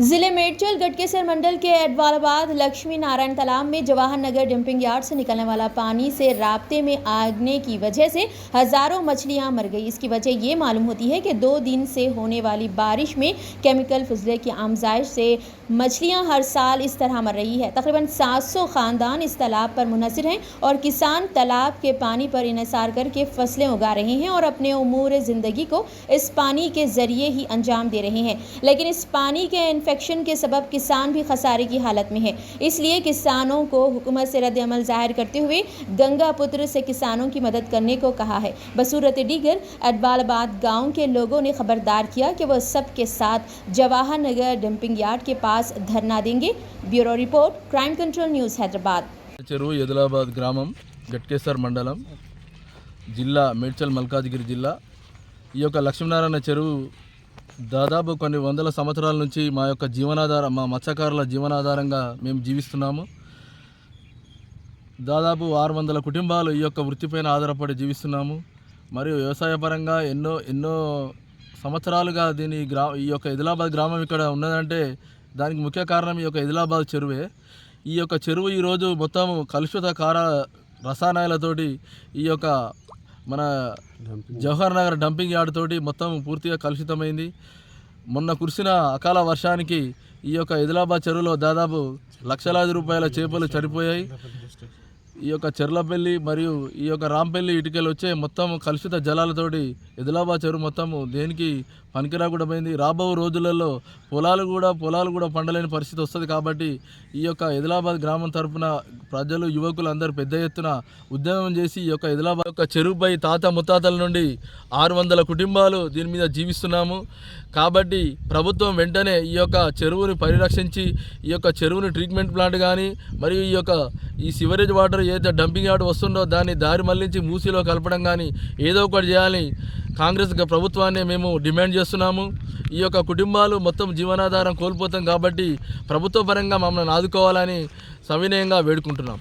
जिले मेडचल गटकेसर मंडल के एडवालाबाद लक्ष्मी नारायण तालाब में जवाहर नगर डंपिंग यार्ड से निकलने वाला पानी से राब्ते में आने की वजह से हजारों मछलियां मर गई। इसकी वजह ये मालूम होती है कि 2 दिन से होने वाली बारिश में केमिकल फजले की आमजाइश से मछलियां हर साल इस तरह मर रही है। तकरीबन 700 ख़ानदान इस तालाब पर मुनहसर हैं और किसान तालाब के पानी पर इन्हिसार करके फसलें उगा रहे हैं और अपने उमूर ज़िंदगी को इस पानी के ज़रिए ही अंजाम दे रहे हैं। लेकिन इस पानी के इन्फेक्शन के सबब किसान भी खसारे की हालत में है। इसलिए किसानों को हुकूमत से रद्द अमल जाहिर करते हुए गंगा पुत्र से किसानों की मदद करने को कहा है। बसूरत दीगर एडवालाबाद गांव के लोगों ने खबरदार किया कि वह सबके साथ जवाहर नगर डंपिंग यार्ड के पास धरना देंगे। Bureau report, crime control news, Hyderabad. చెరువు ఎదిలాబాద్ గ్రామం గట్కేసర్ మండలం జిల్లా మేడ్చల్ మల్కాజ్గిరి జిల్లా। ఈ యొక్క లక్ష్మీనారాయణ చెరువు దాదాపు కొన్ని వందల సంవత్సరాల నుంచి మా యొక్క జీవనాధారం, మా మత్స్యకారుల జీవనాధారంగా మేము జీవిస్తున్నాము। దాదాపు 600 కుటుంబాలు ఈ యొక్క వృత్తిపైన ఆధారపడి జీవిస్తున్నాము। మరియు వ్యవసాయపరంగా ఎన్నో సంవత్సరాలుగా ఈ యొక్క ఎదిలాబాద్ గ్రామం ఇక్కడ ఉన్నదంటే దానికి ముఖ్య కారణం ఈ యొక్క ఎదిలాబాద్ చెరువే। ఈ యొక్క చెరువు ఈరోజు మొత్తం కలుషితకార రసాయనాలతోటి ఈ యొక్క మన జవహర్ నగర్ డంపింగ్ యార్డ్ తోటి మొత్తం పూర్తిగా కలుషితమైంది। మొన్న కురిసిన అకాల వర్షానికి ఈ యొక్క ఎదిలాబాద్ చెరువులో దాదాపు లక్షలాది రూపాయల చేపలు చనిపోయాయి। ఈ యొక్క చెర్లపల్లి మరియు ఈ యొక్క రాంపల్లి ఇటుకలు వచ్చే మొత్తం కలుషిత జలాలతోటి ఎదిలాబాద్ చెరువు మొత్తం దేనికి పనికిరాకుండా పోయింది। రాబో రోజులలో పొలాలు కూడా పండలేని పరిస్థితి వస్తుంది। కాబట్టి ఈ యొక్క ఎదిలాబాద్ గ్రామం తరపున ప్రజలు, యువకులు అందరూ పెద్ద ఎత్తున ఉద్యమం చేసి ఈ యొక్క ఎదిలాబాద్ యొక్క చెరువుపై తాత ముత్తాతల నుండి 600 కుటుంబాలు దీని మీద జీవిస్తున్నాము। కాబట్టి ప్రభుత్వం వెంటనే ఈ యొక్క చెరువుని పరిరక్షించి ఈ యొక్క చెరువుని ట్రీట్మెంట్ ప్లాంట్ కానీ మరియు ఈ సివరేజ్ వాటర్ ఏదైతే డంపింగ్ యార్డ్ వస్తుందో దాన్ని దారి మళ్లించి మూసీలో కలపడం కానీ ఏదో ఒకటి చేయాలని కాంగ్రెస్ ప్రభుత్వాన్ని మేము డిమాండ్ చేస్తున్నాము। ఈ యొక్క కుటుంబాలు మొత్తం జీవనాధారం కోల్పోతాం కాబట్టి ప్రభుత్వ పరంగా మమ్మల్ని ఆదుకోవాలని సవినయంగా వేడుకుంటున్నాం।